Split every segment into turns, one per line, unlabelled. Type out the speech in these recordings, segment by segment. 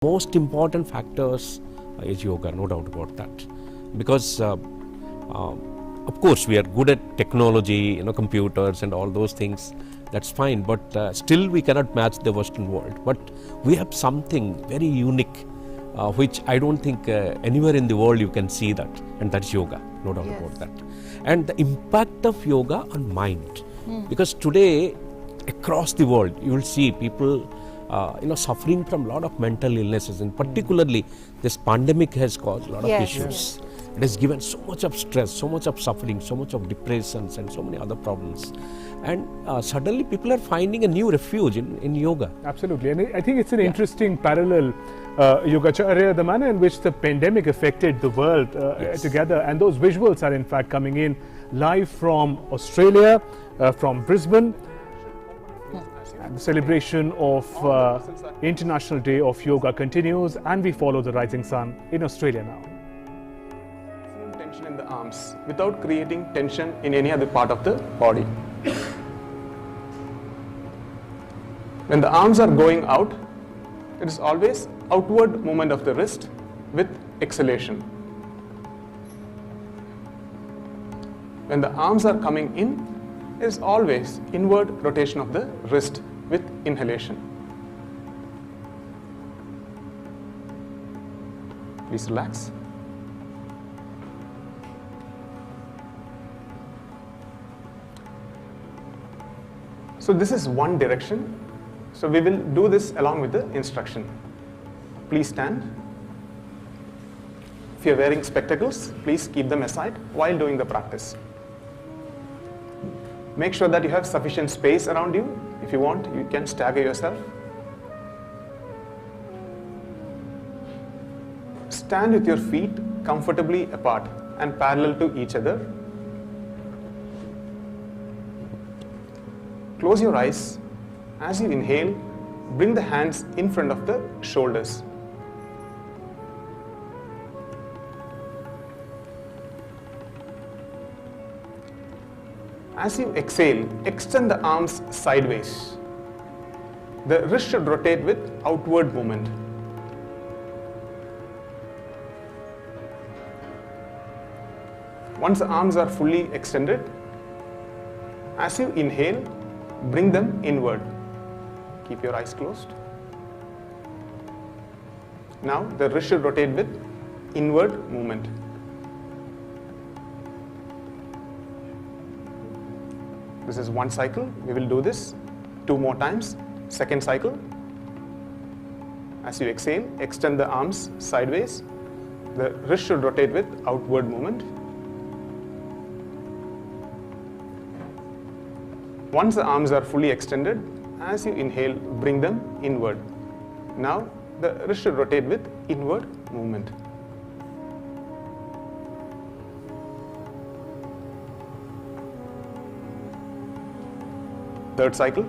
most important factors is yoga, no doubt about that. Because of course we are good at technology, computers and all those things. That's fine, but still we cannot match the Western world. But we have something very unique, which I don't think anywhere in the world you can see that, and that's yoga, no doubt about that. And the impact of yoga on mind, because today across the world you will see people suffering from a lot of mental illnesses, and particularly this pandemic has caused a lot of issues. It has given so much of stress, so much of suffering, so much of depressions and so many other problems. And suddenly people are finding a new refuge in yoga.
Absolutely. And I think it's an interesting parallel, Yogacharya, the manner in which the pandemic affected the world together. And those visuals are in fact coming in live from Australia, from Brisbane. And the celebration of International Day of Yoga continues, and we follow the rising sun in Australia now.
Tension in the arms without creating tension in any other part of the body. When the arms are going out, it is always outward movement of the wrist with exhalation. When the arms are coming in, it is always inward rotation of the wrist with inhalation. Please relax. So this is one direction. So we will do this along with the instruction. Please stand. If you are wearing spectacles, please keep them aside while doing the practice. Make sure that you have sufficient space around you. If you want, you can stagger yourself. Stand with your feet comfortably apart and parallel to each other. Close your eyes. As you inhale, bring the hands in front of the shoulders. As you exhale, extend the arms sideways. The wrist should rotate with outward movement. Once the arms are fully extended, as you inhale, bring them inward. Keep your eyes closed. Now the wrist should rotate with inward movement. This is one cycle. We will do this 2 more times. Second cycle. As you exhale, extend the arms sideways. The wrist should rotate with outward movement. Once the arms are fully extended, as you inhale, bring them inward. Now the wrist should rotate with inward movement. Third cycle.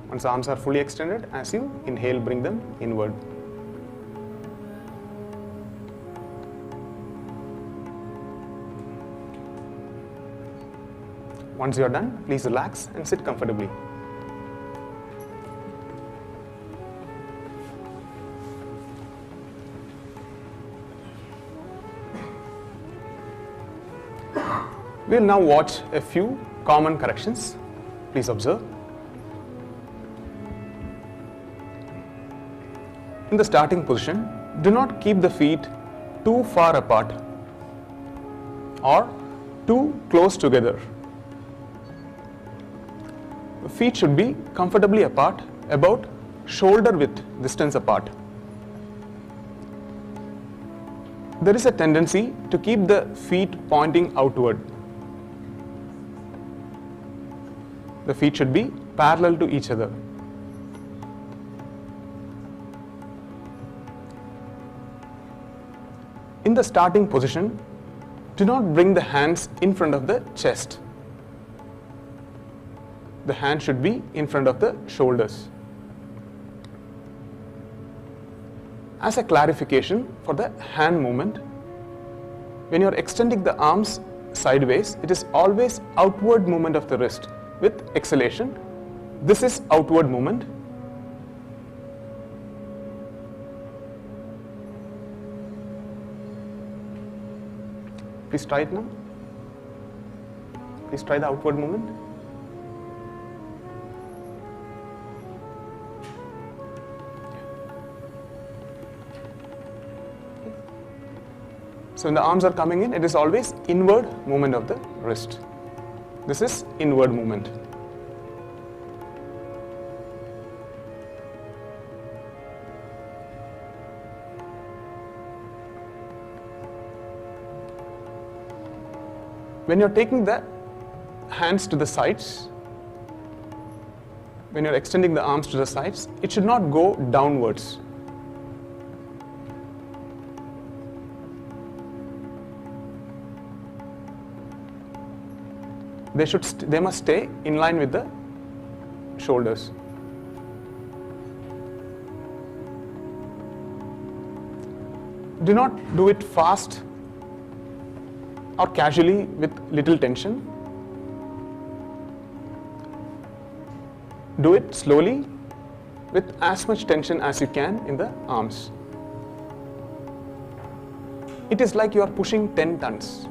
Once the arms are fully extended, as you inhale, bring them inward. Once you are done, please relax and sit comfortably. We will now watch a few common corrections. Please observe. In the starting position, do not keep the feet too far apart or too close together. The feet should be comfortably apart, about shoulder width distance apart. There is a tendency to keep the feet pointing outward. The feet should be parallel to each other. In the starting position, do not bring the hands in front of the chest. The hand should be in front of the shoulders. As a clarification for the hand movement, When you're extending the arms sideways, it is always outward movement of the wrist with exhalation. This is outward movement. Please try it now. Please try the outward movement. So when the arms are coming in, it is always inward movement of the wrist. This is inward movement. When you're taking the hands to the sides, when you're extending the arms to the sides, it should not go downwards. They must stay in line with the shoulders. Do not do it fast or casually with little tension. Do it slowly with as much tension as you can in the arms. It is like you are pushing 10 tons.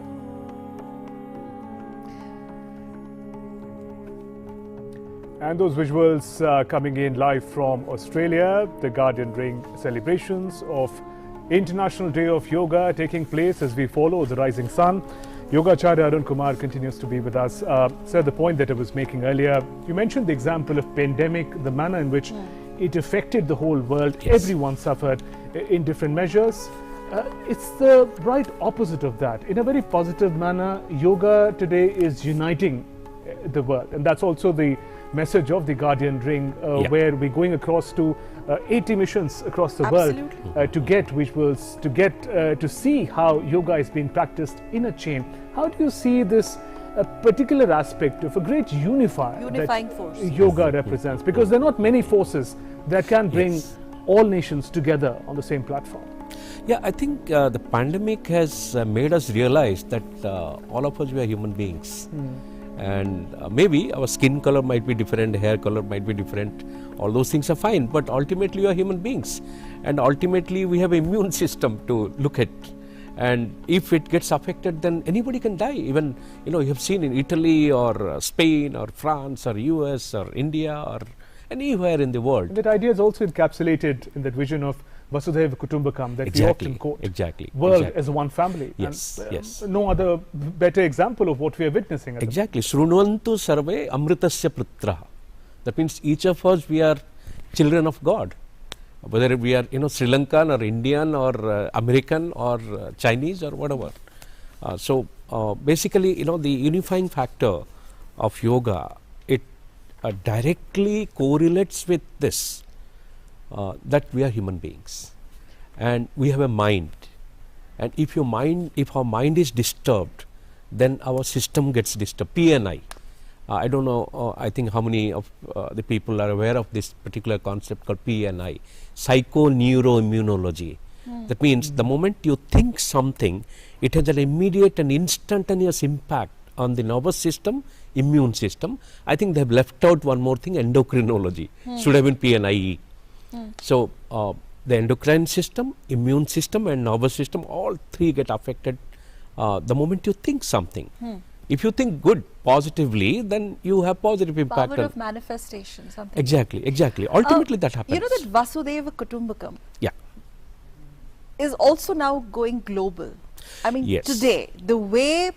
And those visuals coming in live from Australia, the Guardian Ring celebrations of International Day of Yoga taking place as we follow the rising sun. Yogacharya Arun Kumar continues to be with us. Sir, the point that I was making earlier, you mentioned the example of pandemic, the manner in which it affected the whole world.
Yes.
Everyone suffered in different measures. It's the right opposite of that. In a very positive manner, yoga today is uniting the world. And that's also the message of the Guardian Ring, where we're going across to 80 missions across the world to get visuals, to get to see how yoga is being practiced in a chain. How do you see this particular aspect of a great unifying that
force
yoga represents? Because there are not many forces that can bring all nations together on the same platform.
Yeah, I think the pandemic has made us realize that all of us, we are human beings. And maybe our skin color might be different, hair color might be different, all those things are fine, but ultimately we are human beings, and ultimately we have an immune system to look at, and if it gets affected, then anybody can die. Even, you know, you have seen in Italy or Spain or France or US or India or anywhere in the world.
And that idea is also encapsulated in that vision of Vasudhaiva Kutumbakam that we often quote. World as one family.
Yes,
and,
yes.
No other better example of what we are witnessing.
Exactly. Shrunvantu sarve amritasya putraha. That means each of us, we are children of God. Whether we are, you know, Sri Lankan or Indian or American or Chinese or whatever. So basically, you know, the unifying factor of yoga, it directly correlates with this. That we are human beings and we have a mind, and if our mind is disturbed, then our system gets disturbed. PNI, I don't know, I think how many of the people are aware of this particular concept called PNI, psychoneuroimmunology. That means the moment you think something, it has an immediate and instantaneous impact on the nervous system, immune system. I think they have left out one more thing, endocrinology. Should have been PNIE. So the endocrine system, immune system and nervous system, all three get affected the moment you think something. If you think good, positively, then you have positive impact.
Power of manifestation, something.
Exactly. Ultimately that happens.
You know that Vasudhaiva Kutumbakam is also now going global. I mean,
Yes.
today, the way